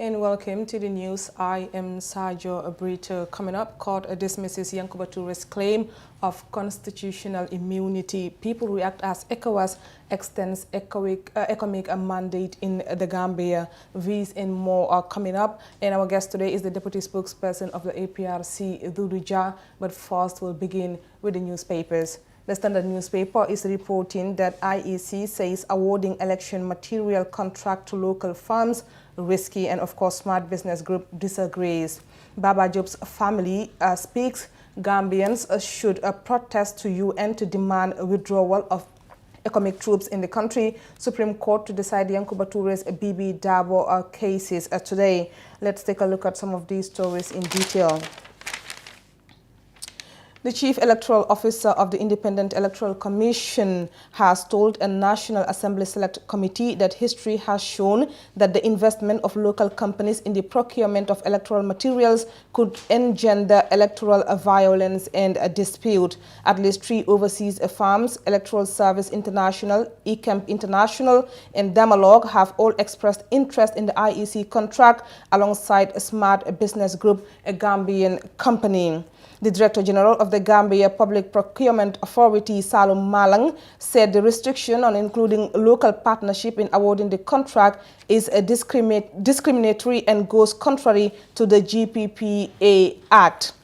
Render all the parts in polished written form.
and welcome to the news. I am Sajo Brito. Coming up, court dismisses Yankuba Toure's claim of constitutional immunity. People react as ECOWAS extends economic mandate in the Gambia. These and more are coming up. And our guest today is the deputy spokesperson of the APRC, Duduja. But first, we'll begin with the newspapers. The Standard newspaper is reporting that IEC says awarding election material contract to local firms risky, and of course Smart Business Group disagrees. Baba Job's family speaks. Gambians should protest to UN to demand withdrawal of economic troops in the country. Supreme Court to decide Yankuba Toure's BB Dabo cases today. Let's take a look at some of these stories in detail. The Chief Electoral Officer of the Independent Electoral Commission has told a National Assembly Select Committee that history has shown that the investment of local companies in the procurement of electoral materials could engender electoral violence and dispute. At least 3 overseas firms, Electoral Service International, eCamp International, and Damalog, have all expressed interest in the IEC contract alongside Smart Business Group, a Gambian company. The Director General of the Gambia Public Procurement Authority, Salum Malang, said the restriction on including local partnership in awarding the contract is discriminatory and goes contrary to the GPPA Act.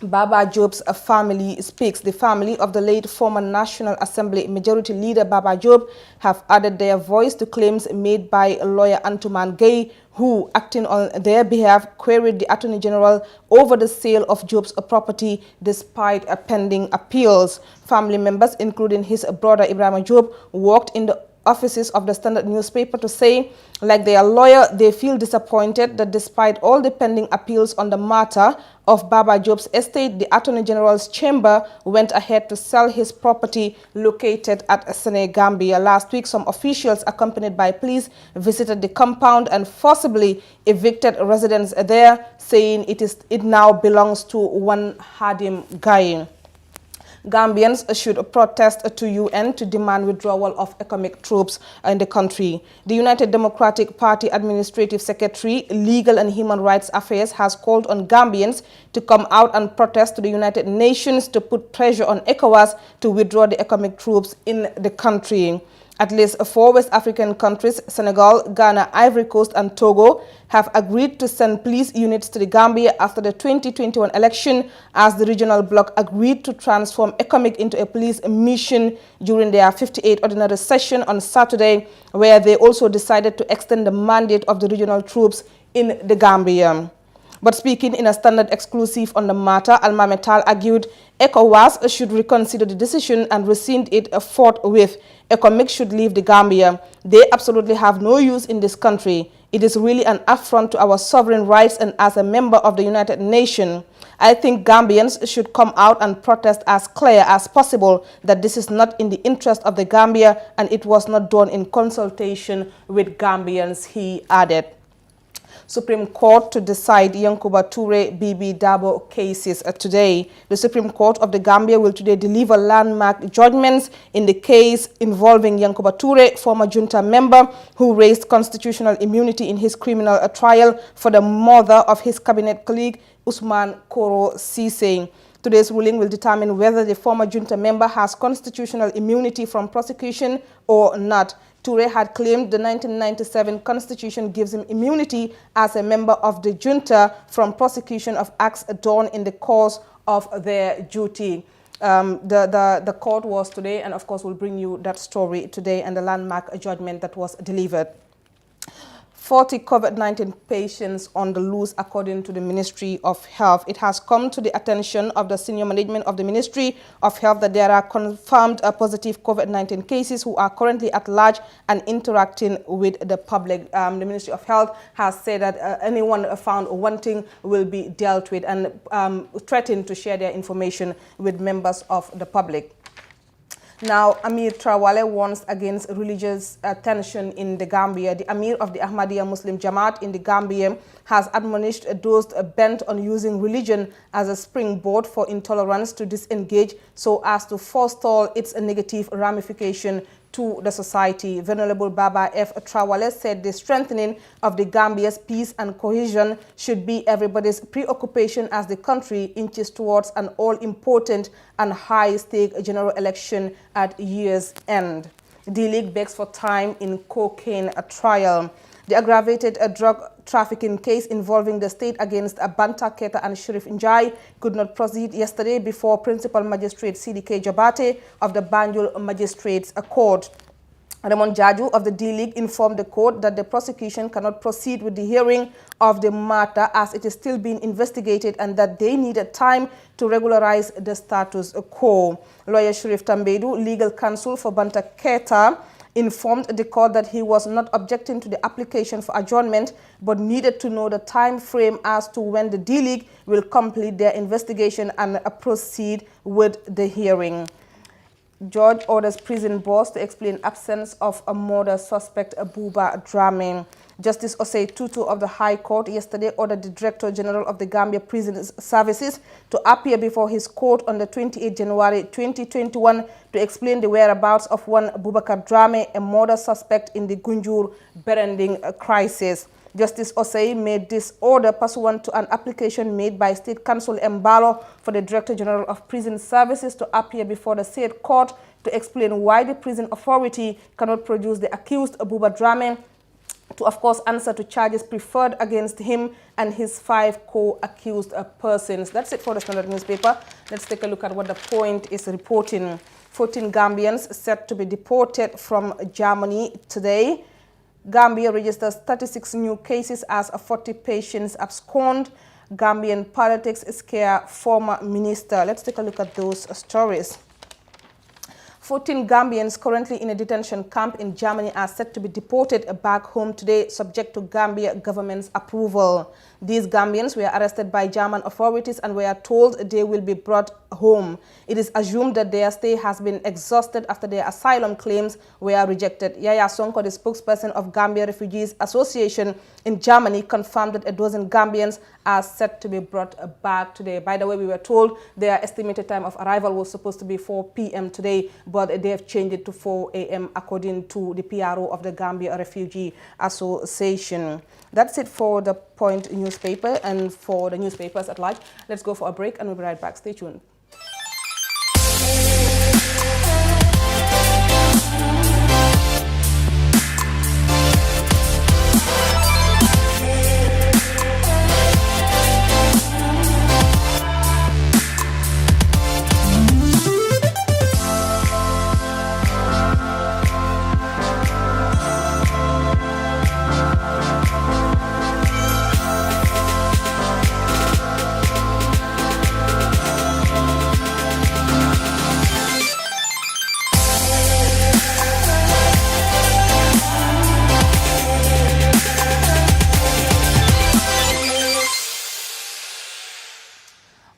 Baba Job's family speaks. The family of the late former National Assembly Majority Leader Baba Job have added their voice to claims made by lawyer Antuman Gay, who, acting on their behalf, queried the Attorney General over the sale of Job's property despite pending appeals. Family members, including his brother Ibrahim Job, walked in the offices of the Standard newspaper to say, like their lawyer, they feel disappointed that despite all the pending appeals on the matter of Baba Job's estate, the Attorney General's chamber went ahead to sell his property located at Senegambia. Last week, some officials accompanied by police visited the compound and forcibly evicted residents there, saying it now belongs to one Hadim Gaye. Gambians should protest to UN to demand withdrawal of economic troops in the country. The United Democratic Party Administrative Secretary, Legal and Human Rights Affairs has called on Gambians to come out and protest to the United Nations to put pressure on ECOWAS to withdraw the economic troops in the country. At least 4 West African countries, Senegal, Ghana, Ivory Coast and Togo, have agreed to send police units to the Gambia after the 2021 election, as the regional bloc agreed to transform ECOMIG into a police mission during their 58th ordinary session on Saturday, where they also decided to extend the mandate of the regional troops in the Gambia. But speaking in a Standard exclusive on the matter, Alma Metal argued ECOWAS should reconsider the decision and rescind it forthwith. ECOMIG should leave the Gambia. They absolutely have no use in this country. It is really an affront to our sovereign rights and as a member of the United Nations. I think Gambians should come out and protest as clear as possible that this is not in the interest of the Gambia and it was not done in consultation with Gambians, he added. Supreme Court to decide Yankuba Toure BB Dabo cases today. The Supreme Court of the Gambia will today deliver landmark judgments in the case involving Yankuba Toure, former junta member who raised constitutional immunity in his criminal trial for the murder of his cabinet colleague Usman Koro Sise. Today's ruling will determine whether the former junta member has constitutional immunity from prosecution or not. Toure had claimed the 1997 constitution gives him immunity as a member of the junta from prosecution of acts done in the course of their duty. The court was today, and of course we'll bring you that story today and the landmark judgment that was delivered. 40 COVID-19 patients on the loose, according to the Ministry of Health. It has come to the attention of the senior management of the Ministry of Health that there are confirmed positive COVID-19 cases who are currently at large and interacting with the public. The Ministry of Health has said that anyone found wanting will be dealt with and threatened to share their information with members of the public. Now, Amir Trawale warns against religious tension in the Gambia. The Amir of the Ahmadiyya Muslim Jamaat in the Gambia has admonished those bent on using religion as a springboard for intolerance to disengage so as to forestall its negative ramification to the society. Venerable Baba F. Trawale said the strengthening of the Gambia's peace and cohesion should be everybody's preoccupation as the country inches towards an all-important and high-stake general election at year's end. The league begs for time in cocaine trial. The aggravated drug trafficking case involving the state against Banta Keita and Sheriff Njai could not proceed yesterday before Principal Magistrate CDK Jabate of the Banjul Magistrates Court. Raymond Jaju of the D-League informed the court that the prosecution cannot proceed with the hearing of the matter as it is still being investigated and that they needed time to regularize the status quo. Lawyer Sheriff Tambedu, legal counsel for Banta Keita, informed the court that he was not objecting to the application for adjournment but needed to know the time frame as to when the D-League will complete their investigation and proceed with the hearing. Judge orders prison boss to explain absence of a murder suspect Buba Dramé. Justice Osei Tutu of the High Court yesterday ordered the Director General of the Gambia Prison Services to appear before his court on the 28th January 2021 to explain the whereabouts of one Bubakar Dramé, a murder suspect in the Gunjur Berending crisis. Justice Osei made this order pursuant to an application made by State Counsel Mbalo for the Director General of Prison Services to appear before the said court to explain why the prison authority cannot produce the accused Buba Dramé to, of course, answer to charges preferred against him and his 5 co-accused persons. That's it for the Standard newspaper. Let's take a look at what the Point is reporting. 14 Gambians set to be deported from Germany today. Gambia registers 36 new cases as 40 patients abscond. Gambian politics scare former minister. Let's take a look at those stories. 14 Gambians currently in a detention camp in Germany are set to be deported back home today, subject to Gambia government's approval. These Gambians were arrested by German authorities and were told they will be brought home. It is assumed that their stay has been exhausted after their asylum claims were rejected. Yaya Sonko, the spokesperson of Gambia Refugees Association in Germany, confirmed that a dozen Gambians are set to be brought back today. By the way, we were told their estimated time of arrival was supposed to be 4 p.m. today, but they have changed it to 4 a.m. according to the PRO of the Gambia Refugee Association. That's it for the Point newspaper and for the newspapers at large. Let's go for a break and we'll be right back. Stay tuned.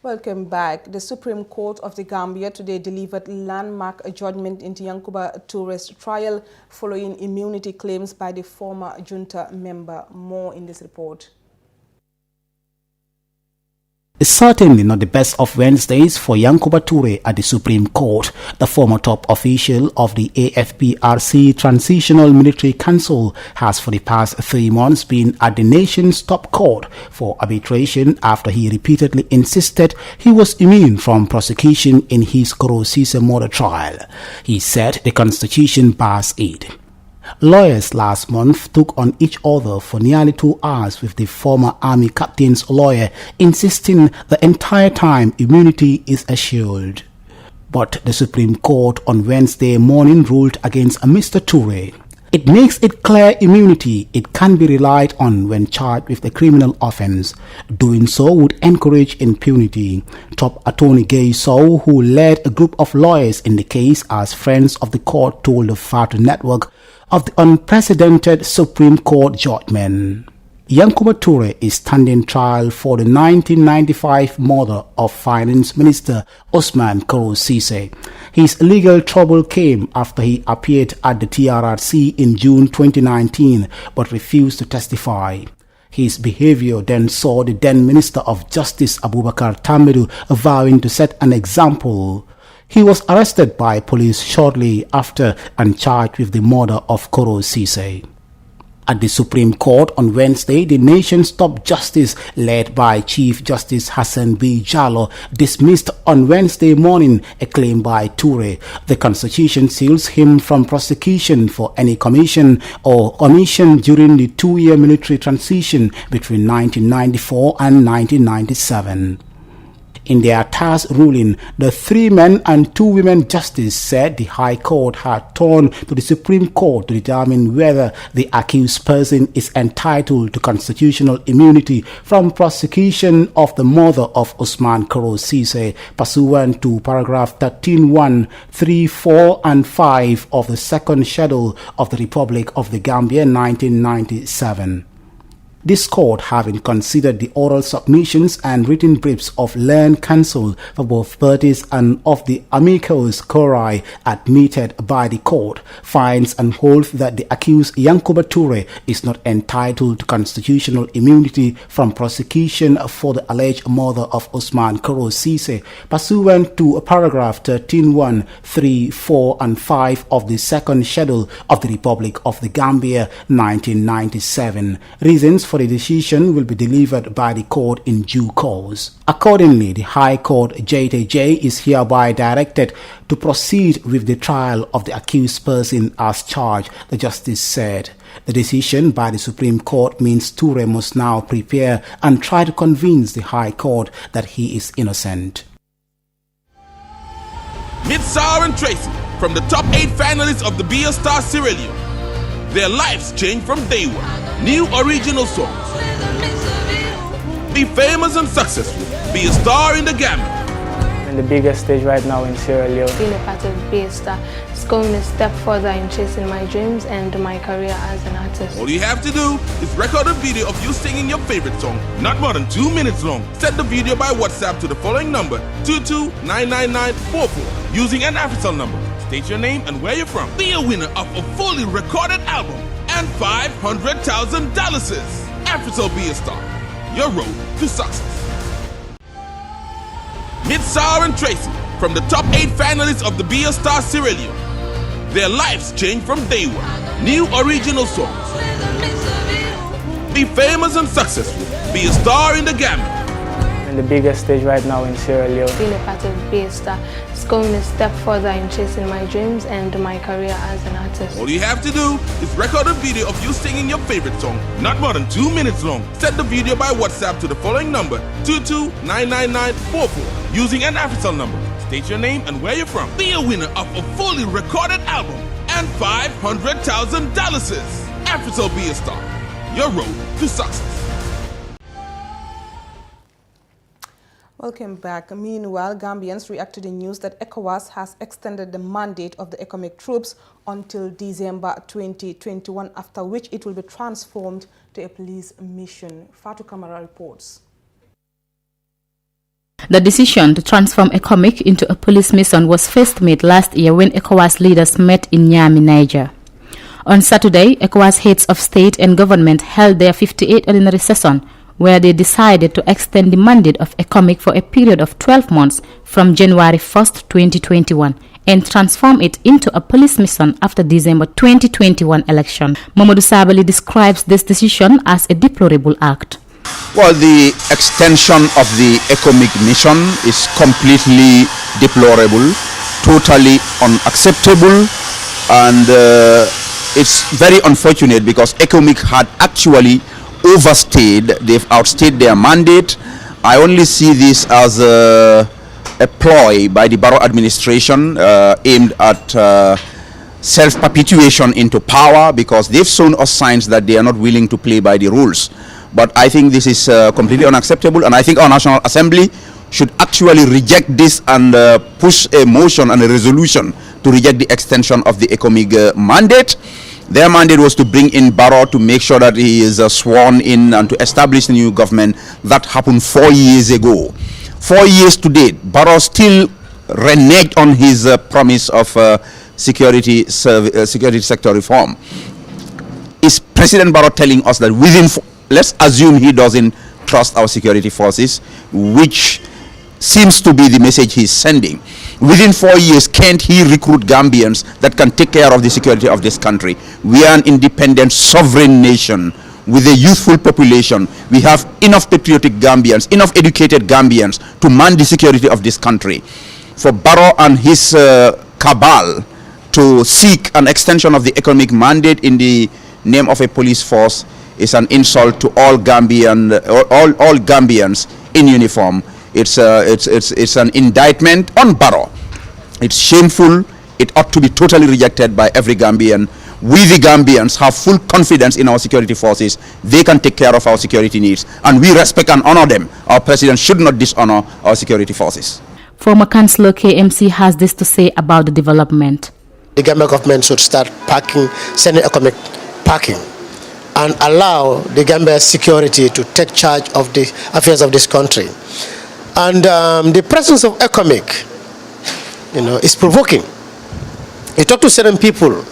Welcome back. The Supreme Court of the Gambia today delivered landmark judgment into Yankuba Toure's trial following immunity claims by the former junta member. More in this report. It's certainly not the best of Wednesdays for Yankuba Toure at the Supreme Court. The former top official of the AFPRC Transitional Military Council has for the past 3 months been at the nation's top court for arbitration after he repeatedly insisted he was immune from prosecution in his Korosise murder trial. He said the Constitution bars it. Lawyers last month took on each other for nearly 2 hours with the former army captain's lawyer insisting the entire time immunity is assured. But the Supreme Court on Wednesday morning ruled against Mr. Toure. It makes it clear immunity it can be relied on when charged with a criminal offense. Doing so would encourage impunity. Top attorney Gay Sow, who led a group of lawyers in the case as friends of the court, told the Fatu Network of the unprecedented Supreme Court judgment. Yankuba Toure is standing trial for the 1995 murder of Finance Minister Osman Korosise. His legal trouble came after he appeared at the TRRC in June 2019 but refused to testify. His behavior then saw the then Minister of Justice Abubakar Tambedu vowing to set an example. He was arrested by police shortly after and charged with the murder of Koro Ceesay. At the Supreme Court on Wednesday, the nation's top justice, led by Chief Justice Hassan B. Jallow, dismissed on Wednesday morning a claim by Toure. The Constitution shields him from prosecution for any commission or omission during the two-year military transition between 1994 and 1997. In their task ruling, the 3 men and 2 women justices said the High Court had turned to the Supreme Court to determine whether the accused person is entitled to constitutional immunity from prosecution of the murder of Usman Koro Ceesay, pursuant to paragraph 13(1), 3, 4, and 5 of the second schedule of the Republic of the Gambia 1997. This court, having considered the oral submissions and written briefs of learned counsel for both parties and of the amicus curiae admitted by the court, finds and holds that the accused Yankuba Toure is not entitled to constitutional immunity from prosecution for the alleged murder of Usman Koro Ceesay, pursuant to paragraph 13(1), 3, 4, and 5 of the second schedule of the Republic of the Gambia 1997. Reasons for the decision will be delivered by the court in due course. Accordingly, the High Court JTJ is hereby directed to proceed with the trial of the accused person as charged, the justice said. The decision by the Supreme Court means Toure must now prepare and try to convince the High Court that he is innocent. Meet Sarah and Tracy from the top 8 finalists of the Be A Star Sierra Leone. Their lives changed from day one. New original songs. Be famous and successful. Be a star in the Gambia. On the biggest stage right now in Sierra Leone. Being a part of Be A Star is going a step further in chasing my dreams and my career as an artist. All you have to do is record a video of you singing your favorite song, not more than 2 minutes long. Send the video by WhatsApp to the following number, 2299944, using an AfriCell number. State your name and where you're from. Be a winner of a fully recorded album and $500,000. AfriCell Be A Star, your road to success. Meet Sarah and Tracy from the top 8 finalists of the Be A Star Sierra Leone. Their lives changed from day one. New original songs. Be famous and successful. Be a star in the Gambia. On the biggest stage right now in Sierra Leone. Being a part of Be A Star is going a step further in chasing my dreams and my career as an artist. All you have to do is record a video of you singing your favorite song, not more than 2 minutes long. Send the video by WhatsApp to the following number, 2299944, using an AfriCell number. State your name and where you're from. Be a winner of a fully recorded album and $500,000. AfriCell Be A Star, your road to success. Welcome back. Meanwhile, Gambians react to the news that ECOWAS has extended the mandate of the ECOMIC troops until December 2021, after which it will be transformed to a police mission. Fatou Kamara reports. The decision to transform ECOMIC into a police mission was first made last year when ECOWAS leaders met in Niamey, Niger. On Saturday, ECOWAS heads of state and government held their 58th ordinary session, where they decided to extend the mandate of ECOMIC for a period of 12 months from January 1st, 2021 and transform it into a police mission after December 2021 election. Mamadou Sabali describes this decision as a deplorable act. Well, the extension of the ECOMIC mission is completely deplorable, totally unacceptable, and it's very unfortunate because ECOMIC had actually overstayed, they've outstayed their mandate. I only see this as a ploy by the Barrow administration aimed at self-perpetuation into power, because they've shown us signs that they are not willing to play by the rules. But I think this is completely unacceptable, and I think our National Assembly should actually reject this and push a motion and a resolution to reject the extension of the ECOMIC mandate. Their mandate was to bring in Barrow to make sure that he is sworn in and to establish the new government. That happened 4 years ago. 4 years to date, Barrow still reneged on his promise of security sector reform. Is President Barrow telling us that let's assume he doesn't trust our security forces, which seems to be the message he's sending. Within 4 years, can't he recruit Gambians that can take care of the security of this country? We are an independent, sovereign nation with a youthful population. We have enough patriotic Gambians, enough educated Gambians to man the security of this country. For Barrow and his cabal to seek an extension of the economic mandate in the name of a police force is an insult to all all Gambians in uniform. It's an indictment on Barrow. It's shameful. It ought to be totally rejected by every Gambian. We the Gambians have full confidence in our security forces. They can take care of our security needs, and we respect and honor them. Our president should not dishonor our security forces. Former Councillor KMC has this to say about the development. The Gambia government should start sending economic parking, and allow the Gambia security to take charge of the affairs of this country. And the presence of economic, is provoking. You talk to certain people,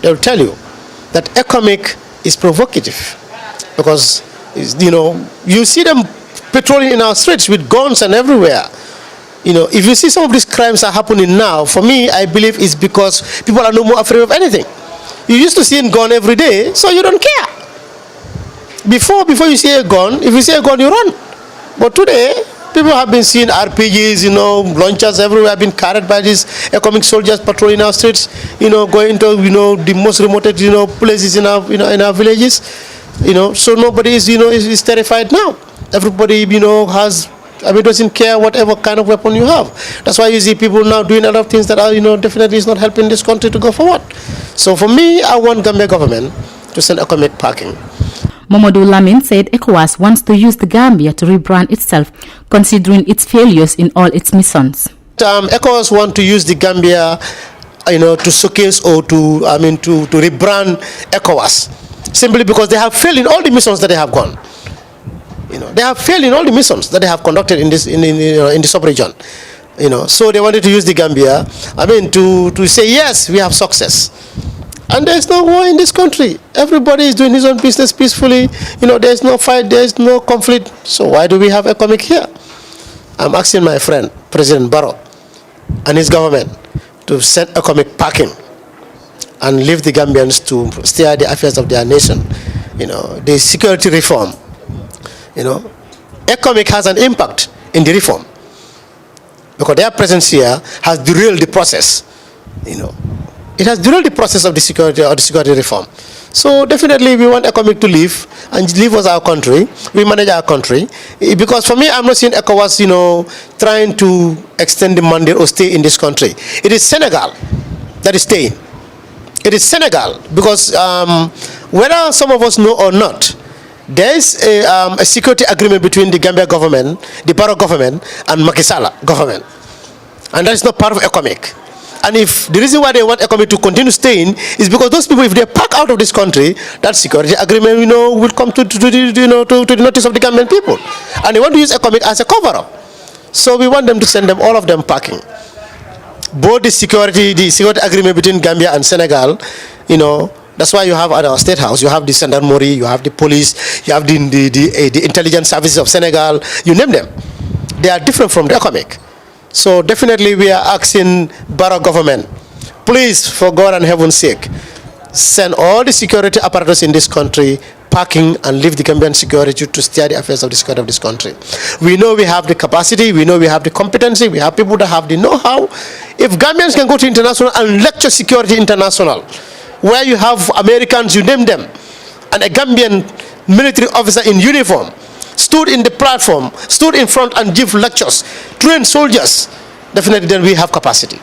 they'll tell you that economic is provocative, because you see them patrolling in our streets with guns and everywhere. If you see some of these crimes are happening now, for me, I believe it's because people are no more afraid of anything. You used to see a gun every day, so you don't care. Before you see a gun, if you see a gun, you run. But today, people have been seeing RPGs, launchers everywhere, have been carried by these economic soldiers patrolling our streets, going to, the most remote, places in our villages, so nobody is terrified now. Everybody, doesn't care whatever kind of weapon you have. That's why you see people now doing a lot of things that are, definitely is not helping this country to go forward. So for me, I want Gambia government to send economic parking. Mamadou Lamin said ECOWAS wants to use the Gambia to rebrand itself, considering its failures in all its missions. ECOWAS want to use the Gambia, to showcase or to rebrand ECOWAS, simply because they have failed in all the missions that they have gone. They have failed in all the missions that they have conducted in the sub-region. So they wanted to use the Gambia, to say yes, we have success. And there's no war in this country. Everybody is doing his own business peacefully. There's no fight, there's no conflict. So why do we have economic here? I'm asking my friend, President Barrow, and his government to send economic parking and leave the Gambians to steer the affairs of their nation. The security reform, economic has an impact in the reform, because their presence here has derailed the process. It has derailed the process of the security reform. So definitely we want economic to live and live as our country. We manage our country. Because for me, I'm not seeing ECOWAS, trying to extend the mandate or stay in this country. It is Senegal that is staying. It is Senegal, because whether some of us know or not, there is a security agreement between the Gambia government, the Barrow government, and Macky Sall government. And that is not part of economic. And if the reason why they want economic to continue staying is because those people, if they pack out of this country, that security agreement, will come to the notice of the Gambian people. And they want to use economic as a cover-up. So we want them to send all of them packing. Both the security agreement between Gambia and Senegal, that's why you have at our State House, you have the Gendarmerie, you have the police, you have the intelligence services of Senegal, you name them. They are different from the economic. So definitely we are asking Barrow government, please, for God and heaven's sake, send all the security apparatus in this country packing and leave the Gambian security to steer the affairs of the security of this country. We know we have the capacity, we know we have the competency, we have people that have the know-how. If Gambians can go to international and lecture security international, where you have Americans, you name them, and a Gambian military officer in uniform stood in the platform, stood in front and give lectures, trained soldiers, definitely then we have capacity.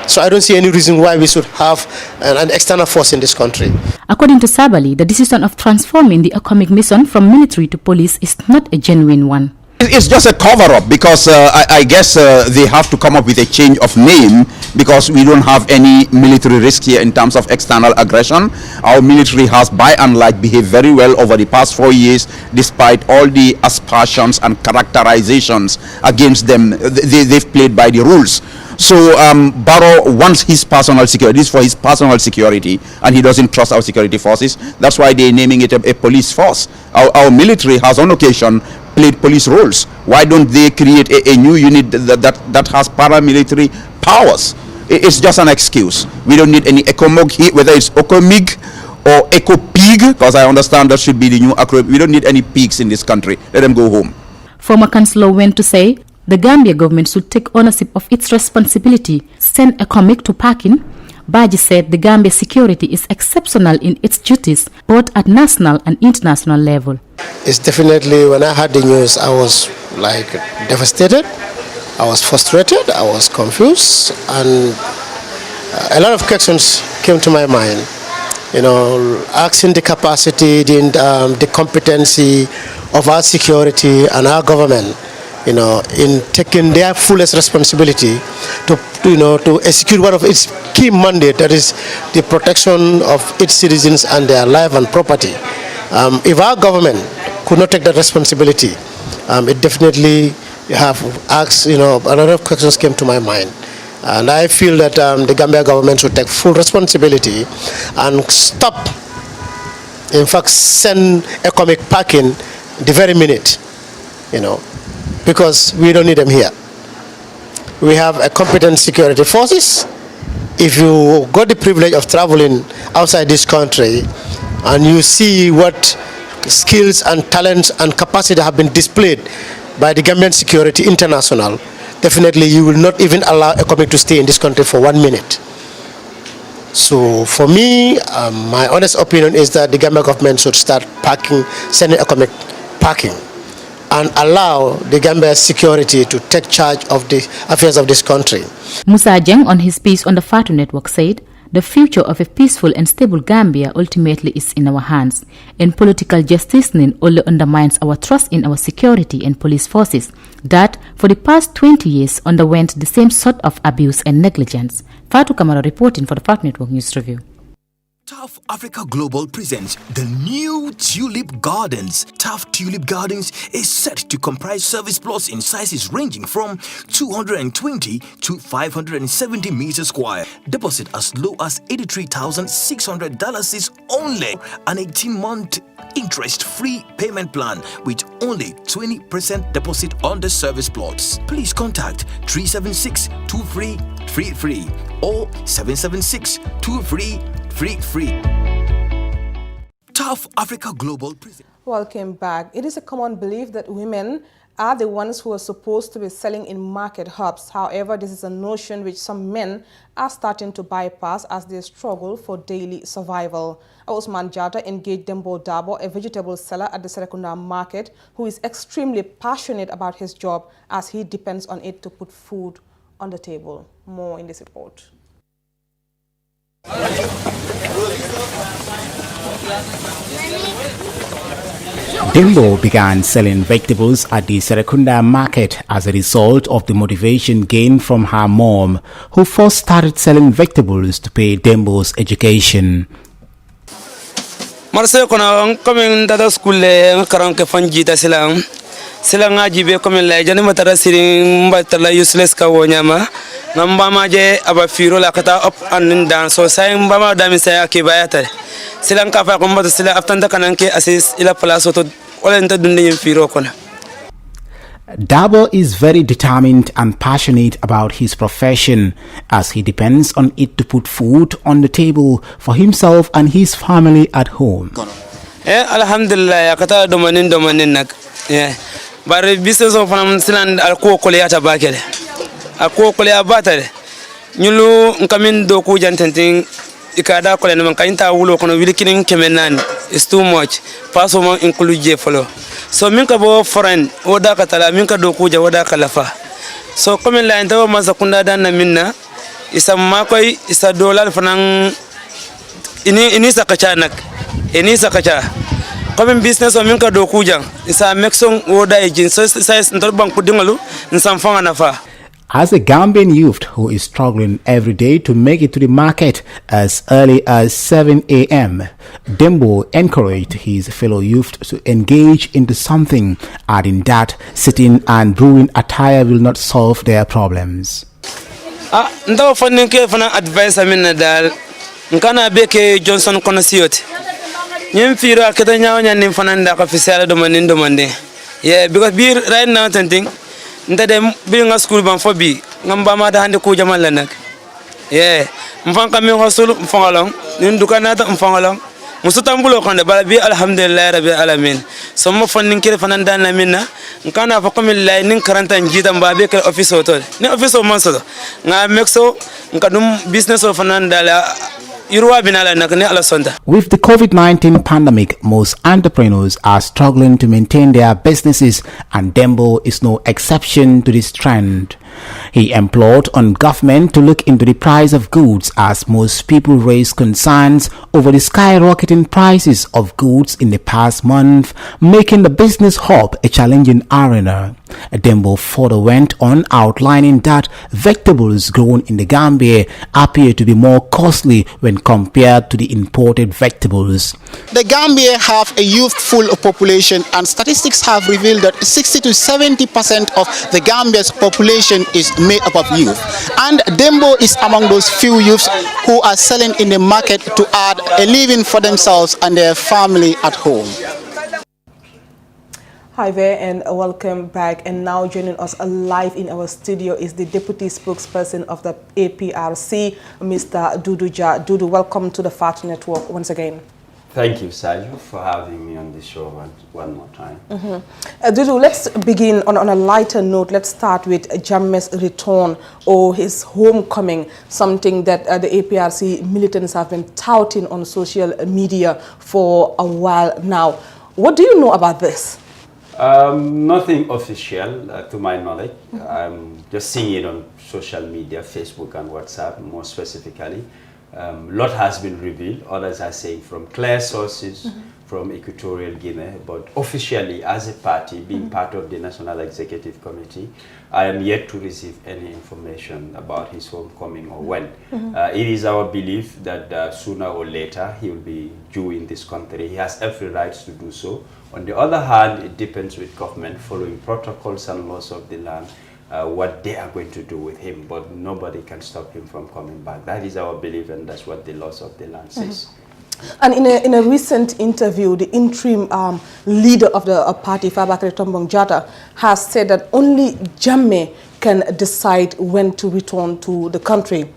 So I don't see any reason why we should have an external force in this country. According to Sabali, the decision of transforming the economic mission from military to police is not a genuine one. It's just a cover-up, because I guess they have to come up with a change of name, because we don't have any military risk here in terms of external aggression. Our military has by and large behaved very well over the past 4 years, despite all the aspersions and characterizations against them. They've played by the rules. So Barrow wants his personal security. This is for his personal security, and he doesn't trust our security forces. That's why they're naming it a police force. Our military has on occasion played police roles. Why don't they create a new unit that has paramilitary powers. It's just an excuse. We don't need any ECOMOG here, whether it's ECOMIG or ECOPIG, because I understand that should be the new acronym. We don't need any pigs in this country. Let them go home. Former councillor went to say the Gambia government should take ownership of its responsibility, send ECOMIG to parking. Baji said the Gambia security is exceptional in its duties, both at national and international level. It's definitely, when I heard the news, I was like devastated. I was frustrated, I was confused, and a lot of questions came to my mind. You know, asking the capacity, the competency of our security and our government, you know, in taking their fullest responsibility to execute one of its key mandate, that is the protection of its citizens and their life and property. If our government could not take that responsibility, it definitely have asked, a lot of questions came to my mind. And I feel that the Gambia government should take full responsibility and stop, in fact, send ECOMIG parking the very minute, because we don't need them here. We have a competent security forces. If you got the privilege of traveling outside this country and you see what skills and talents and capacity have been displayed by the Gambian Security International, definitely you will not even allow ECOMIG to stay in this country for 1 minute. So for me, my honest opinion is that the Gambia government should start sending ECOMIG parking and allow the Gambia security to take charge of the affairs of this country. Musa Jeng on his piece on the Fatu Network said, the future of a peaceful and stable Gambia ultimately is in our hands, and political justice only undermines our trust in our security and police forces that, for the past 20 years, underwent the same sort of abuse and negligence. Fatu Kamara reporting for the Fatu Network News Review. TAF Africa Global presents the new Tulip Gardens. TAF Tulip Gardens is set to comprise service plots in sizes ranging from 220 to 570 meters square. Deposit as low as $83,600 is only an 18-month interest-free payment plan with only 20% deposit on the service plots. Please contact 376-2333 or 776-2333. Free. TAF Africa Global present. Welcome back. It is a common belief that women are the ones who are supposed to be selling in market hubs. However, this is a notion which some men are starting to bypass as they struggle for daily survival. Osman Jata engaged Dembo Dabo, a vegetable seller at the Serekunda market, who is extremely passionate about his job as he depends on it to put food on the table. More in this report. Dembo began selling vegetables at the Serekunda market as a result of the motivation gained from her mom, who first started selling vegetables to pay Dembo's education. Marse kono comme dada school karam ke fanjita sila ngaji be comme la jani matara sirin mbatala useless ka wonyama ngamba maje aba firo la kata up and down so say mbama dami say akibaya sila ka fa ko mbato sila aftanda kananke asis ila place to wala nta dunde firo kono. Dabo is very determined and passionate about his profession as he depends on it to put food on the table for himself and his family at home. Alhamdulillah kata domanin nak bare business of silan alko koliyata bakele akko kolya batale nyulu nkamin do ku jantentin ikada kole man kayinta wulo kono wilikinin kemenan is too much paso mo include follow so min ka bo foreign oda ka tala min ka do ku ja oda kalafa so comme la entaw ma sakunda dan na minna isa makoy isa dollar fanan ini sakacha nak ini sakacha comme business o min ka do ku jang isa mexon oda e jin so size ndor banku dingalu nsam fanga nafa. As a Gambian youth who is struggling every day to make it to the market as early as 7 a.m., Dembo encouraged his fellow youth to engage into something, adding that sitting and brewing attire will not solve their problems. Ndo funding ke fana advice amina dal nkana beke Johnson konasiot nyem firo akata nyaawnya nim fana ndaka official domande yeah because be right now something ndade being a school ban for be ngamba ma da hande ku jamal la nak mfan kami hosul mfangalong nin dukanata mfangalong musutambulo konde bala bi alhamdulillah rabbil alamin sommo fannin kire fanan dan na minna nkana fa komillahi nin karanta njita mbabe kala office hotel ni office o manso nga mexo nkadum business o fanan dala. With the COVID-19 pandemic, most entrepreneurs are struggling to maintain their businesses, and Dembo is no exception to this trend. He implored on government to look into the price of goods, as most people raise concerns over the skyrocketing prices of goods in the past month, making the business hub a challenging arena. Dembo further went on outlining that vegetables grown in the Gambia appear to be more costly when compared to the imported vegetables. The Gambia have a youthful population, and statistics have revealed that 60 to 70% of the Gambia's population is made up of youth. And Dembo is among those few youths who are selling in the market to add a living for themselves and their family at home. Hi there and welcome back. And now joining us live in our studio is the Deputy Spokesperson of the APRC, Mr. Dudu Jah. Dudu, welcome to the FAT Network once again. Thank you, Sergio, for having me on the show one more time. Dudu, let's begin on a lighter note. Let's start with Jammeh's return or his homecoming, something that the APRC militants have been touting on social media for a while now. What do you know about this? Nothing official, to my knowledge. I'm just seeing it on social media, Facebook and WhatsApp, more specifically. A lot has been revealed. Others are saying from clear sources from Equatorial Guinea, but officially as a party, being part of the National Executive Committee, I am yet to receive any information about his homecoming or when. It is our belief that sooner or later he will be due in this country. He has every right to do so. On the other hand, it depends with government following protocols and laws of the land what they are going to do with him, but nobody can stop him from coming back. That is our belief, and that's what the laws of the land says. And in a recent interview, the interim leader of the party, Fabakary Tombong Jatta, has said that only Jammeh can decide when to return to the country.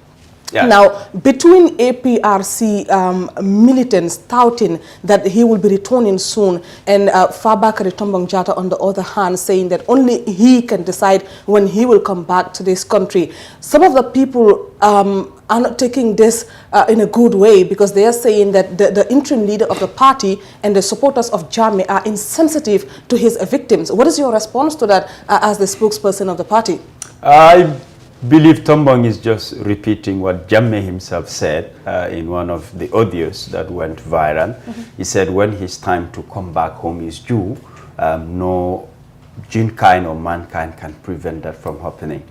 Yeah. Now, between APRC militants touting that he will be returning soon, and Fabakary Tombong Jatta, on the other hand, saying that only he can decide when he will come back to this country, some of the people are not taking this in a good way, because they are saying that the interim leader of the party and the supporters of Jammeh are insensitive to his victims. What is your response to that as the spokesperson of the party? I believe Tombong is just repeating what Jammeh himself said in one of the audios that went viral. He said when his time to come back home is due, no jinkind or mankind can prevent that from happening.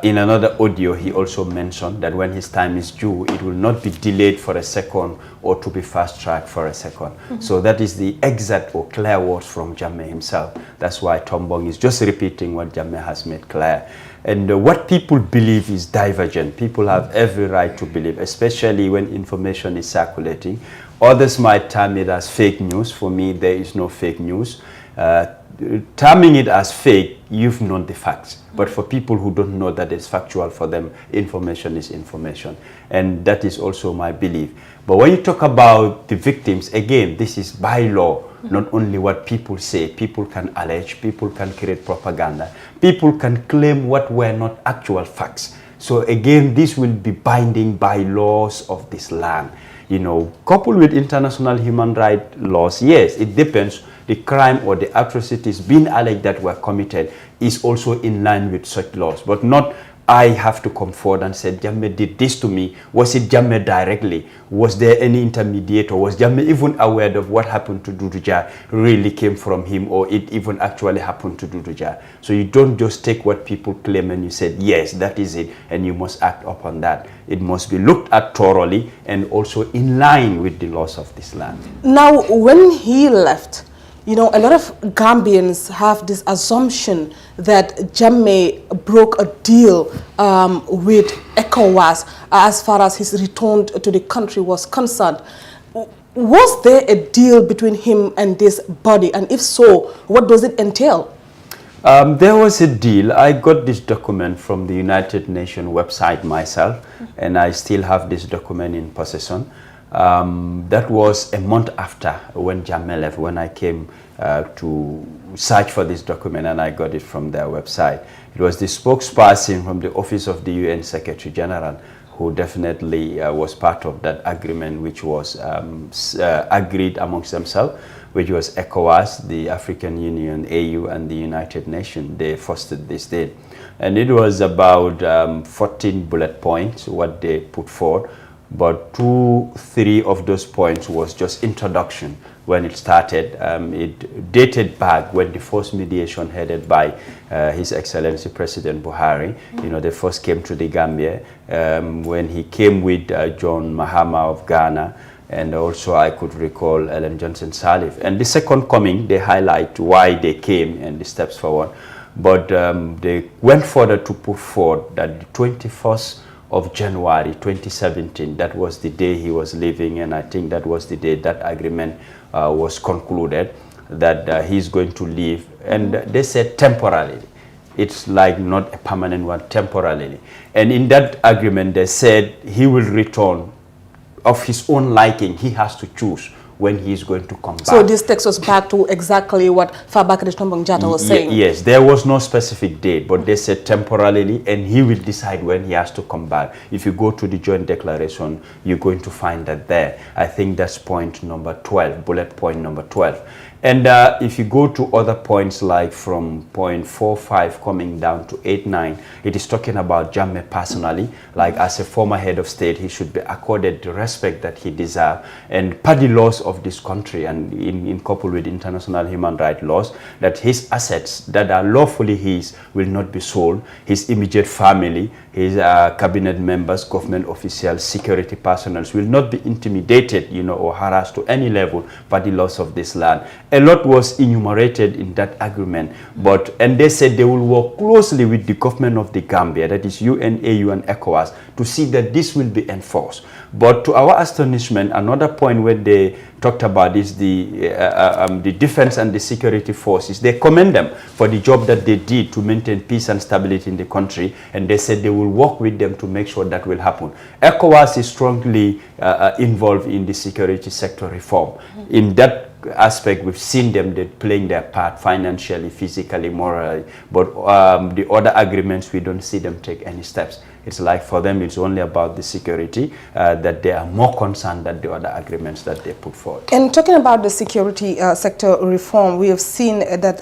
In another audio, he also mentioned that when his time is due, it will not be delayed for a second or to be fast-tracked for a second. So that is the exact or clear words from Jammeh himself. That's why Tombong is just repeating what Jammeh has made clear. And what people believe is divergent. People have every right to believe, especially when information is circulating. Others might term it as fake news. For me, there is no fake news. Terming it as fake, you've known the facts. But for people who don't know that it's factual, for them, information is information. And that is also my belief. But when you talk about the victims, again, this is by law. Not only what people say, people can allege, people can create propaganda, people can claim what were not actual facts. So again, this will be binding by laws of this land. You know, coupled with international human rights laws, yes, it depends. The crime or the atrocities being alleged that were committed is also in line with such laws, but not I have to come forward and say Jammeh did this to me. Was it Jammeh directly? Was there any intermediate, or was Jammeh even aware of what happened to Dudu Jah really came from him, or it even actually happened to Dudu Jah? So you don't just take what people claim and you said, yes, that is it, and you must act upon that. It must be looked at thoroughly and also in line with the laws of this land. Now, when he left, you know, a lot of Gambians have this assumption that Jammeh broke a deal with ECOWAS as far as his return to the country was concerned. Was there a deal between him and this body? And if so, what does it entail? There was a deal. I got this document from the United Nations website myself, and I still have this document in possession. That was a month after when Jammeh left, when I came to search for this document, and I got it from their website. It was the spokesperson from the Office of the UN Secretary General who definitely was part of that agreement, which was agreed amongst themselves, which was ECOWAS, the African Union, AU, and the United Nations. They fostered this deal. And it was about 14 bullet points, what they put forward. But 2-3 of those points was just introduction when it started. It dated back when the first mediation headed by His Excellency President Buhari, you know, they first came to the Gambia, when he came with John Mahama of Ghana, and also I could recall Ellen Johnson Sirleaf. And the second coming, they highlight why they came and the steps forward. But they went further to put forward that the 21st of January 2017, that was the day he was leaving, and I think that was the day that agreement was concluded, that he's going to leave. And they said temporarily. It's like not a permanent one, temporarily. And in that agreement, they said he will return of his own liking. He has to choose when he's going to come back. So this takes us back to exactly what Fabakary Tombong Jatta was saying. Yes, there was no specific date, but they said temporarily, and he will decide when he has to come back. If you go to the joint declaration, you're going to find that there. I think that's point number 12, bullet point number 12. And if you go to other points, like from point 4.5 coming down to 8.9, it is talking about Jammeh personally. Like as a former head of state, he should be accorded the respect that he deserves. And per the laws of this country, and in coupled with international human rights laws, that his assets that are lawfully his will not be sold. His immediate family, his cabinet members, government officials, security personnel will not be intimidated, you know, or harassed to any level by the laws of this land. A lot was enumerated in that agreement, and they said they will work closely with the government of the Gambia, that is UN, AU, and ECOWAS, to see that this will be enforced. But to our astonishment, another point where they talked about is the defense and the security forces. They commend them for the job that they did to maintain peace and stability in the country, and they said they will work with them to make sure that will happen. ECOWAS is strongly involved in the security sector reform. In that aspect, we've seen them playing their part financially, physically, morally, but the other agreements, we don't see them take any steps. It's like for them, it's only about the security, that they are more concerned than the other agreements that they put forward. And talking about the security sector reform, we have seen that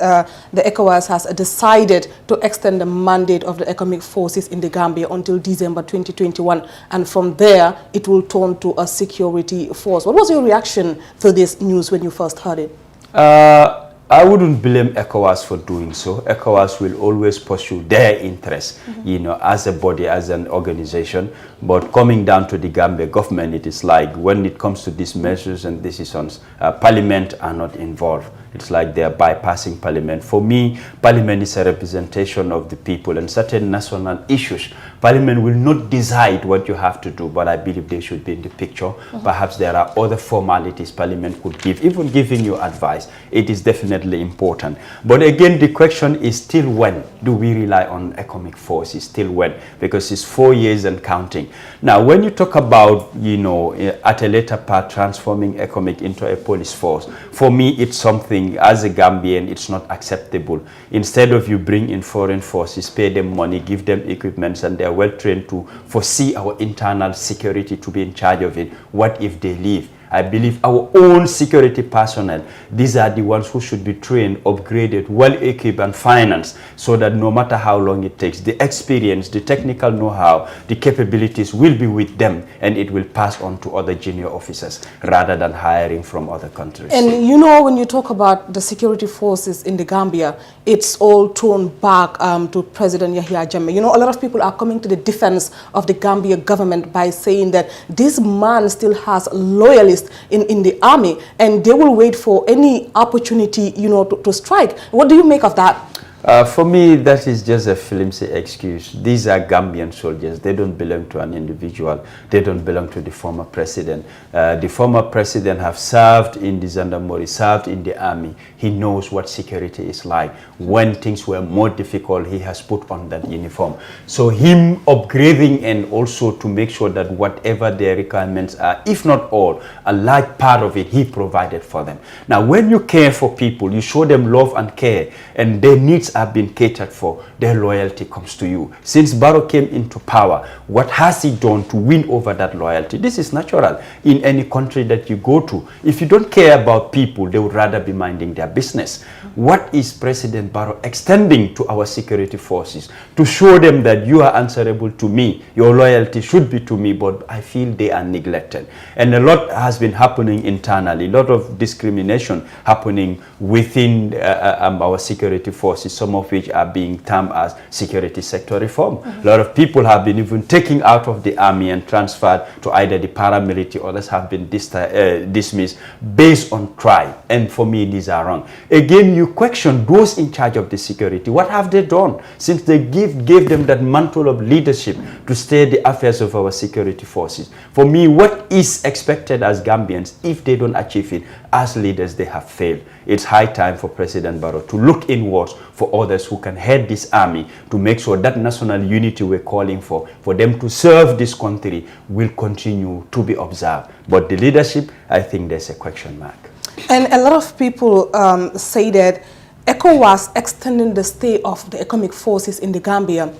the ECOWAS has decided to extend the mandate of the economic forces in the Gambia until December 2021. And from there, it will turn to a security force. What was your reaction to this news when you first heard it? I wouldn't blame ECOWAS for doing so. ECOWAS will always pursue their interests, you know, as a body, as an organization. But coming down to the Gambia government, it is like when it comes to these measures and decisions, Parliament are not involved. It's like they're bypassing Parliament. For me, Parliament is a representation of the people, and certain national issues, Parliament will not decide what you have to do, but I believe they should be in the picture. Perhaps there are other formalities Parliament could give, even giving you advice. It is definitely important. But again, the question is still when do we rely on economic force? It's still when, because it's 4 years and counting. Now, when you talk about, you know, at a later part, transforming economic into a police force, for me, it's something, as a Gambian, it's not acceptable. Instead of you bring in foreign forces, pay them money, give them equipment, and they're well trained to foresee our internal security, to be in charge of it, what if they leave? I believe our own security personnel, these are the ones who should be trained, upgraded, well-equipped and financed, so that no matter how long it takes, the experience, the technical know-how, the capabilities will be with them, and it will pass on to other junior officers rather than hiring from other countries. And you know, when you talk about the security forces in the Gambia, it's all turned back to President Yahya Jammeh. You know, a lot of people are coming to the defense of the Gambia government by saying that this man still has loyalists in the army, and they will wait for any opportunity, you know, to strike. What do you make of that? For me, that is just a flimsy excuse. These are Gambian soldiers. They don't belong to an individual. They don't belong to the former president. The former president have served in the Gendarmerie, served in the army. He knows what security is like. When things were more difficult, he has put on that uniform. So him upgrading and also to make sure that whatever their requirements are, if not all, a large part of it, he provided for them. Now, when you care for people, you show them love and care, and their needs have been catered for, their loyalty comes to you. Since Barrow came into power, what has he done to win over that loyalty? This is natural in any country that you go to. If you don't care about people, they would rather be minding their business. What is President Barrow extending to our security forces? To show them that you are answerable to me, your loyalty should be to me, but I feel they are neglected. And a lot has been happening internally, a lot of discrimination happening within our security forces, some of which are being termed as security sector reform. A lot of people have been even taken out of the army and transferred to either the paramilitary, others have been dismissed based on tribe. And for me, these are wrong. Again, you question those in charge of the security. What have they done since they gave them that mantle of leadership to steer the affairs of our security forces? For me, what is expected as Gambians, if they don't achieve it, as leaders, they have failed. It's high time for President Barrow to look inwards for others who can head this army to make sure that national unity we're calling for them to serve this country, will continue to be observed. But the leadership, I think there's a question mark. And a lot of people say that ECOWAS extending the stay of the economic forces in the Gambia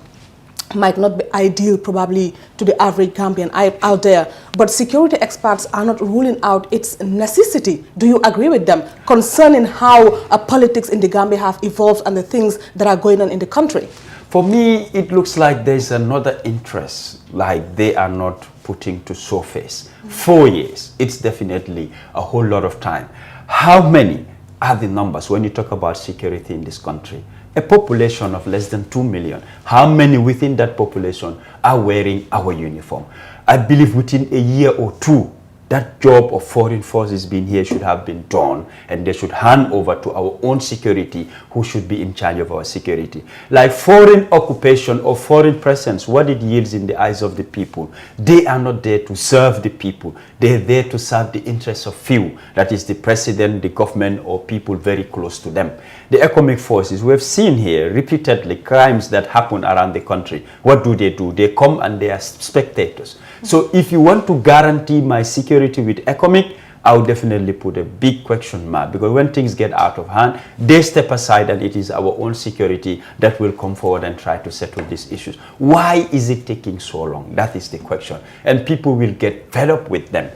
might not be ideal probably to the average Gambian out there, but security experts are not ruling out its necessity. Do you agree with them concerning how politics in the Gambia have evolved and the things that are going on in the country? For me, it looks like there's another interest, like they are not putting to surface. 4 years, it's definitely a whole lot of time. How many are the numbers when you talk about security in this country? A population of less than 2 million. How many within that population are wearing our uniform? I believe within a year or two, that job of foreign forces being here should have been done, and they should hand over to our own security, who should be in charge of our security. Like foreign occupation or foreign presence, what it yields in the eyes of the people, they are not there to serve the people. They're there to serve the interests of few, that is the president, the government, or people very close to them. The economic forces, we've seen here repeatedly crimes that happen around the country. What do? They come and they are spectators. So if you want to guarantee my security with ECOMIC, I would definitely put a big question mark, because when things get out of hand, they step aside and it is our own security that will come forward and try to settle these issues. Why is it taking so long? That is the question. And people will get fed up with them.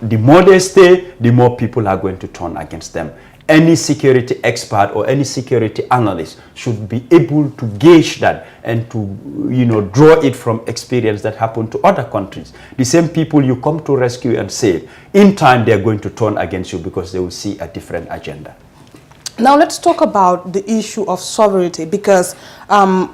The more they stay, the more people are going to turn against them. Any security expert or any security analyst should be able to gauge that and to, draw it from experience that happened to other countries. The same people you come to rescue and save, in time they're going to turn against you because they will see a different agenda. Now let's talk about the issue of sovereignty, because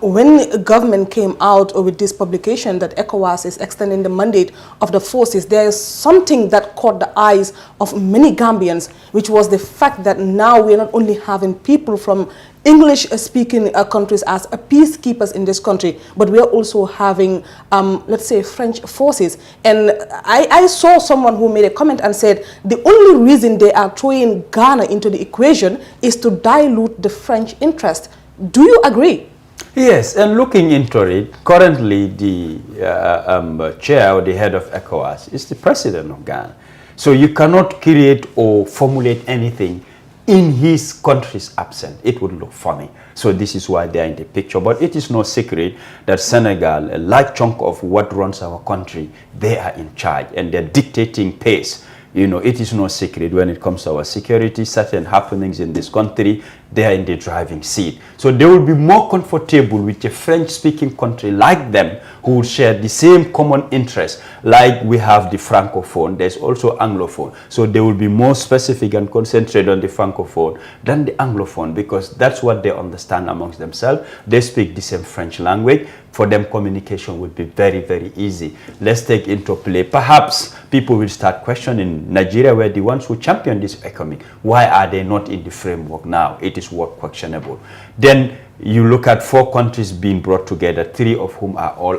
when government came out with this publication that ECOWAS is extending the mandate of the forces, there is something that caught the eyes of many Gambians, which was the fact that now we're not only having people from English-speaking countries as peacekeepers in this country, but we are also having, let's say, French forces. And I saw someone who made a comment and said the only reason they are throwing Ghana into the equation is to dilute the French interest. Do you agree? Yes, and looking into it, currently the chair or the head of ECOWAS is the president of Ghana. So you cannot create or formulate anything in his country's absence. It would look funny. So this is why they are in the picture. But it is no secret that Senegal, a large chunk of what runs our country, they are in charge and they're dictating pace. It is no secret when it comes to our security, certain happenings in this country, they are in the driving seat. So they will be more comfortable with a French-speaking country like them, who will share the same common interests. Like we have the Francophone, there's also Anglophone. So they will be more specific and concentrate on the Francophone than the Anglophone, because that's what they understand amongst themselves. They speak the same French language. For them, communication would be very, very easy. Let's take into play. Perhaps people will start questioning Nigeria, were the ones who championed this economy. Why are they not in the framework now? It is what questionable. Then You look at 4 countries being brought together, 3 of whom are all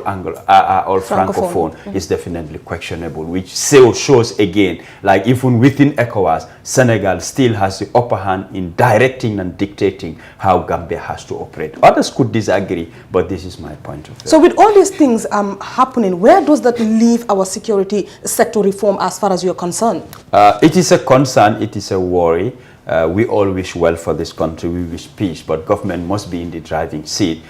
francophone. Is definitely questionable, which still shows again, like even within ECOWAS, Senegal still has the upper hand in directing and dictating how Gambia has to operate. Others could disagree, but this is my point of view. So with all these things happening, where does that leave our security sector reform as far as you're concerned? It is a concern, it is a worry. We all wish well for this country, we wish peace, but government must be in the driving seat.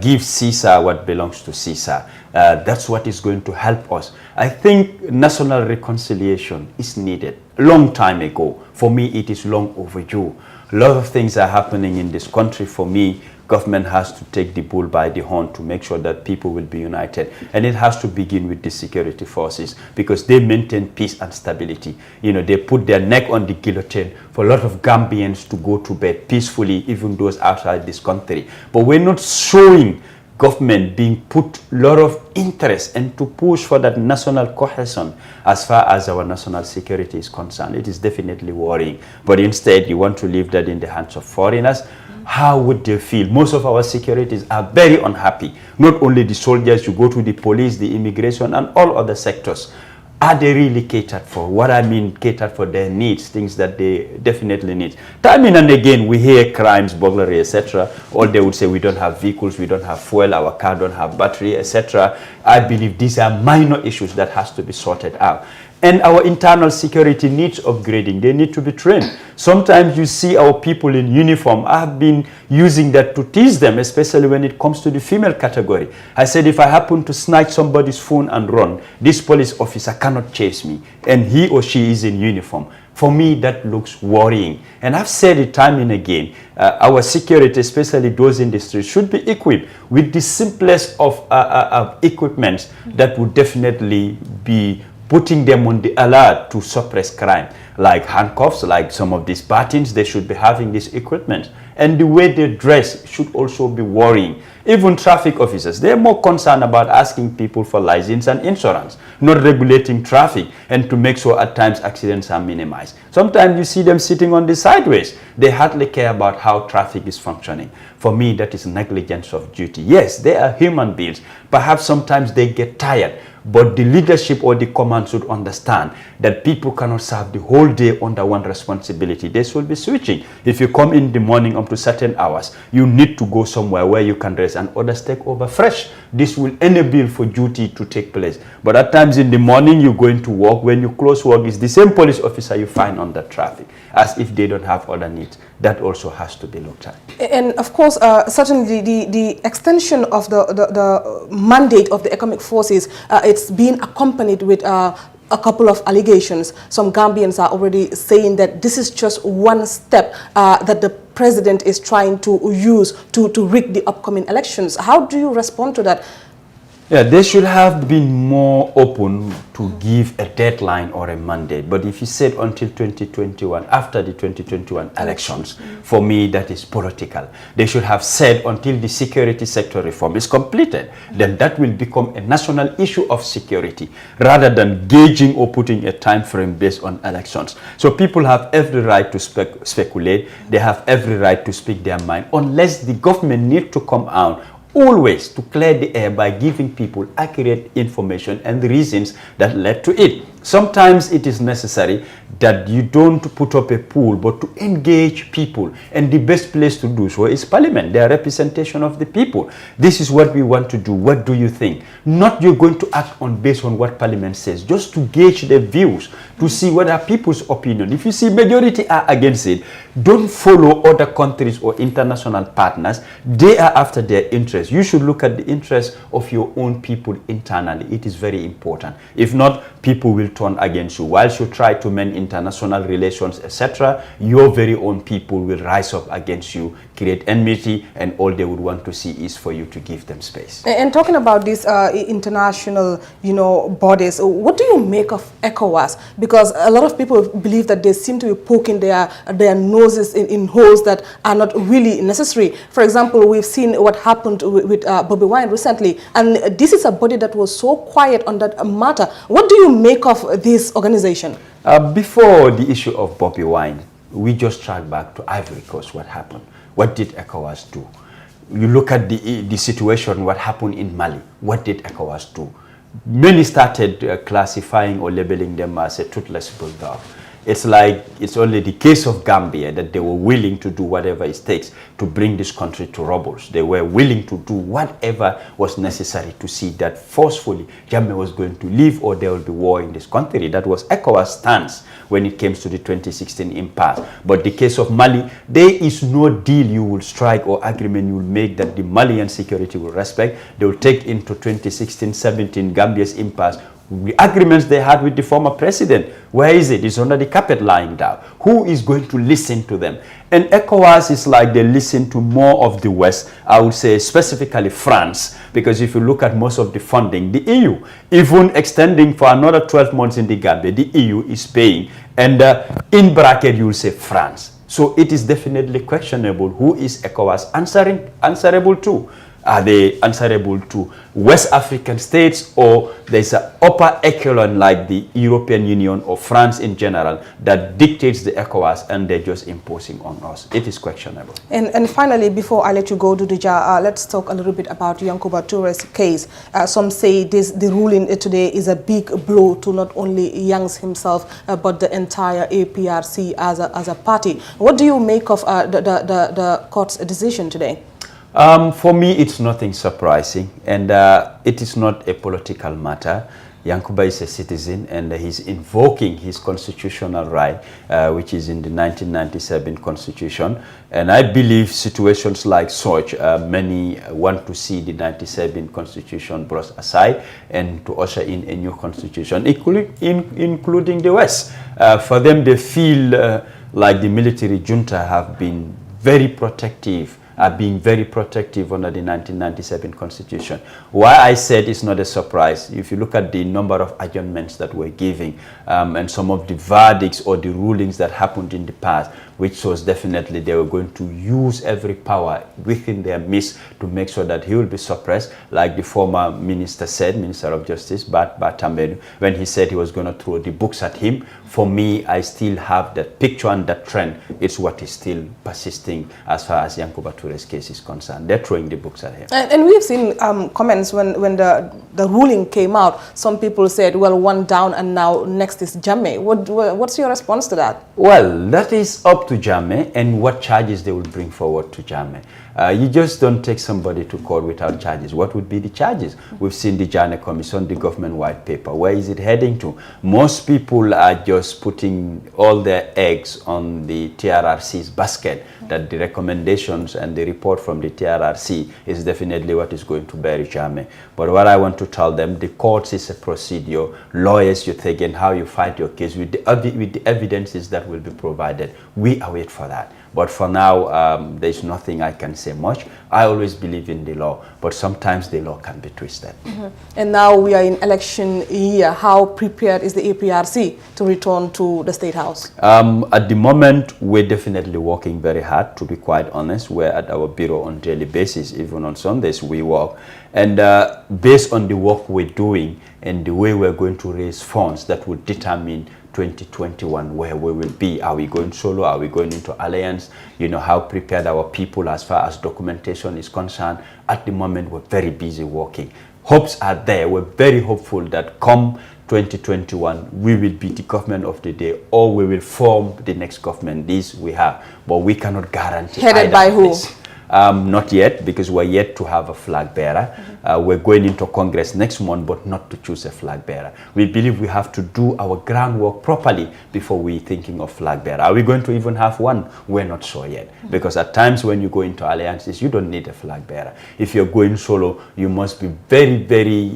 Give Caesar what belongs to Caesar. That's what is going to help us. I think national reconciliation is needed. Long time ago. For me, it is long overdue. A lot of things are happening in this country. For me, government has to take the bull by the horn to make sure that people will be united. And it has to begin with the security forces, because they maintain peace and stability. You know, they put their neck on the guillotine for a lot of Gambians to go to bed peacefully, even those outside this country. But we're not showing government being put a lot of interest and to push for that national cohesion as far as our national security is concerned. It is definitely worrying. But instead, you want to leave that in the hands of foreigners. How would they feel? Most of our securities are very unhappy. Not only the soldiers, you go to the police, the immigration, and all other sectors. Are they really catered for? What I mean, catered for their needs, things that they definitely need. Time and again, we hear crimes, burglary, etc. All they would say, we don't have vehicles, we don't have fuel, our car don't have battery, etc. I believe these are minor issues that has to be sorted out. And our internal security needs upgrading. They need to be trained. Sometimes you see our people in uniform. I've been using that to tease them, especially when it comes to the female category. I said, if I happen to snatch somebody's phone and run, this police officer cannot chase me, and he or she is in uniform. For me, that looks worrying. And I've said it time and again, our security, especially those industries, should be equipped with the simplest of equipments that would definitely be putting them on the alert to suppress crime, like handcuffs, like some of these batons. They should be having this equipment. And the way they dress should also be worrying. Even traffic officers, they're more concerned about asking people for license and insurance, not regulating traffic, and to make sure at times accidents are minimized. Sometimes you see them sitting on the sideways. They hardly care about how traffic is functioning. For me, that is negligence of duty. Yes, they are human beings. Perhaps sometimes they get tired. But the leadership or the command should understand that people cannot serve the whole day under one responsibility. They should be switching. If you come in the morning up to certain hours, you need to go somewhere where you can rest and others take over fresh. This will enable for duty to take place. But at times in the morning, you're going to work. When you close work, it's the same police officer you find on the traffic, as if they don't have other needs. That also has to be looked at. And of course, certainly the extension of the mandate of the economic forces, it's been accompanied with a couple of allegations. Some Gambians are already saying that this is just one step that the president is trying to use to rig the upcoming elections. How do you respond to that? Yeah, they should have been more open to give a deadline or a mandate. But if you said until 2021, after the 2021 elections, for me, that is political. They should have said until the security sector reform is completed, then that will become a national issue of security, rather than gauging or putting a time frame based on elections. So people have every right to speculate. They have every right to speak their mind, unless the government need to come out always to clear the air by giving people accurate information and the reasons that led to it. Sometimes it is necessary that you don't put up a pool, but to engage people. And the best place to do so is Parliament, their representation of the people. This is what we want to do. What do you think? Not you're going to act on based on what Parliament says, just to gauge their views, to see what are people's opinion. If you see majority are against it, don't follow other countries or international partners. They are after their interests. You should look at the interests of your own people internally. It is very important. If not, people will turn against you. Whilst you try to mend international relations, etc., your very own people will rise up against you, create enmity, and all they would want to see is for you to give them space. And talking about these international, bodies, what do you make of ECOWAS? Because a lot of people believe that they seem to be poking their noses in holes that are not really necessary. For example, we've seen what happened with Bobby Wine recently, and this is a body that was so quiet on that matter. What do you make of this organization? Before the issue of Bobby Wine, we just track back to Ivory Coast. What happened? What did ECOWAS do? You look at the situation, what happened in Mali. What did ECOWAS do? Many started classifying or labeling them as a toothless bulldog. It's like it's only the case of Gambia that they were willing to do whatever it takes to bring this country to rubbles. They were willing to do whatever was necessary to see that forcefully Jammeh was going to leave or there will be war in this country. That was ECOWAS' stance when it came to the 2016 impasse. But the case of Mali, there is no deal you will strike or agreement you will make that the Malian security will respect. They will take into 2016-17 Gambia's impasse the agreements they had with the former president. Where is it? It's under the carpet lying down. Who is going to listen to them? And ECOWAS is like they listen to more of the West, I would say specifically France, because if you look at most of the funding, the EU, even extending for another 12 months in the Gambia, the EU is paying. And in bracket, you will say France. So it is definitely questionable who is ECOWAS answerable to. Are they answerable to West African states, or there's an upper echelon like the European Union or France in general that dictates the ECOWAS and they're just imposing on us? It is questionable. And finally, before I let you go, Duduja, let's talk a little bit about Yankuba Touré's case. Some say the ruling today is a big blow to not only Youngs himself, but the entire APRC as a party. What do you make of the court's decision today? For me, it's nothing surprising, and it is not a political matter. Yankuba is a citizen, and he's invoking his constitutional right, which is in the 1997 Constitution. And I believe situations like such, many want to see the 97 Constitution brought aside and to usher in a new constitution, including the West. For them, they feel like the military junta have been very protective, being very protective under the 1997 Constitution. Why I said it's not a surprise, if you look at the number of adjournments that we're giving and some of the verdicts or the rulings that happened in the past, which was definitely they were going to use every power within their midst to make sure that he will be suppressed, like the former minister said, Minister of Justice, Bat Tambedou, when he said he was going to throw the books at him. For me, I still have that picture and that trend. It's what is still persisting as far as Yankuba Touré's case is concerned. They're throwing the books at him. And we've seen comments when the ruling came out. Some people said, well, one down and now next is Jammeh. What's your response to that? Well, that is up to Jammeh and what charges they will bring forward to Jammeh. You just don't take somebody to court without charges. What would be the charges? We've seen the Janneh Commission, the government white paper. Where is it heading to? Most people are just putting all their eggs on the TRRC's basket, that the recommendations and the report from the TRRC is definitely what is going to bury Jammeh. But what I want to tell them, the courts is a procedure. Lawyers, you take in how you fight your case with the evidences that will be provided. We await for that. But for now, there's nothing I can say much. I always believe in the law, but sometimes the law can be twisted. And now we are in election year. How prepared is the APRC to return to the State House? At the moment, we're definitely working very hard, to be quite honest. We're at our bureau on a daily basis. Even on Sundays, we work. And based on the work we're doing and the way we're going to raise funds, that would determine 2021 where we will be. Are we going solo? Are we going into alliance? You know, how prepared our people as far as documentation is concerned. At the moment, we're very busy working. Hopes are there. We're very hopeful that come 2021, we will be the government of the day, or we will form the next government. This we have, but we cannot guarantee. Headed by who? Not yet, because we're yet to have a flag bearer. We're going into Congress next month, but not to choose a flag bearer. We believe we have to do our groundwork properly before we're thinking of flag bearer. Are we going to even have one? We're not sure yet. Because at times when you go into alliances, you don't need a flag bearer. If you're going solo, you must be very, very,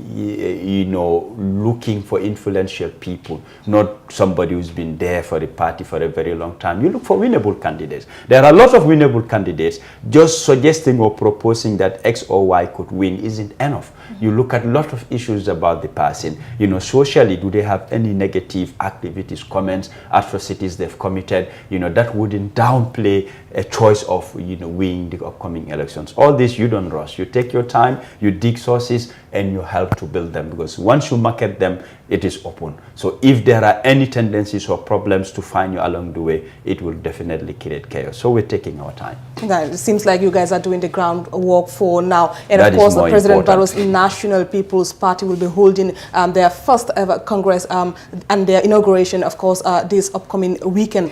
looking for influential people, not somebody who's been there for the party for a very long time. You look for winnable candidates. There are a lot of winnable candidates. Just suggesting or proposing that X or Y could win isn't enough. You look at a lot of issues about the person. Socially, do they have any negative activities, comments, atrocities they've committed? That wouldn't downplay a choice of, winning the upcoming elections. All this, you don't rush. You take your time, you dig sources, and you help to build them. Because once you market them, it is open. So if there are any tendencies or problems to find you along the way, it will definitely create chaos. So we're taking our time. It seems like you you guys are doing the groundwork for now. And That of course, is more President important. Barrow's National People's Party will be holding their first ever Congress and their inauguration, of course, this upcoming weekend.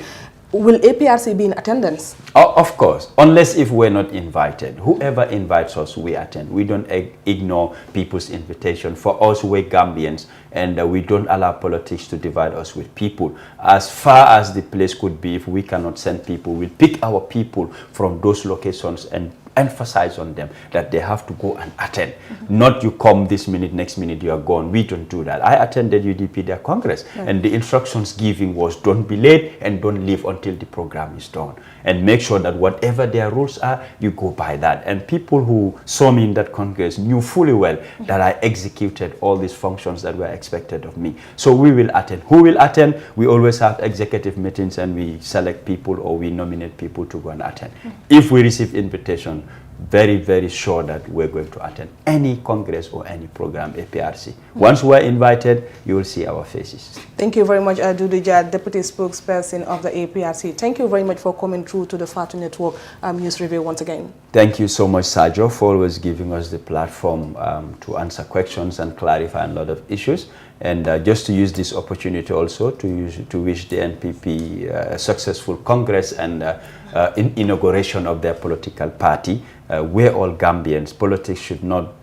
Will APRC be in attendance? Oh, of course, unless if we're not invited. Whoever invites us, we attend. We don't ignore people's invitation. For us, we're Gambians, and we don't allow politics to divide us with people. As far as the place could be, if we cannot send people, we'll pick our people from those locations and emphasize on them that they have to go and attend. Not you come this minute, next minute you are gone. We don't do that. I attended UDP, their Congress, and the instructions giving was don't be late and don't leave until the program is done. And make sure that whatever their rules are, you go by that. And people who saw me in that Congress knew fully well that I executed all these functions that were expected of me. So we will attend. Who will attend? We always have executive meetings and we select people or we nominate people to go and attend. If we receive invitation, very, very sure that we're going to attend any Congress or any program, APRC. Once we're invited, you will see our faces. Thank you very much, Dudu Jah, Deputy Spokesperson of the APRC. Thank you very much for coming through to the Fatu Network News Review once again. Thank you so much, Sergio, for always giving us the platform to answer questions and clarify a lot of issues. And just to use this opportunity also to wish the NPP a successful Congress and inauguration of their political party. We're all Gambians. Politics should not,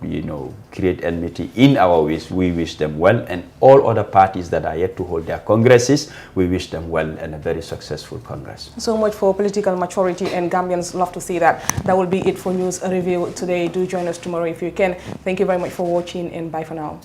create enmity in our ways. We wish them well, and all other parties that are yet to hold their congresses, we wish them well and a very successful Congress. So much for political maturity, and Gambians love to see that. That will be it for News Review today. Do join us tomorrow if you can. Thank you very much for watching, and bye for now.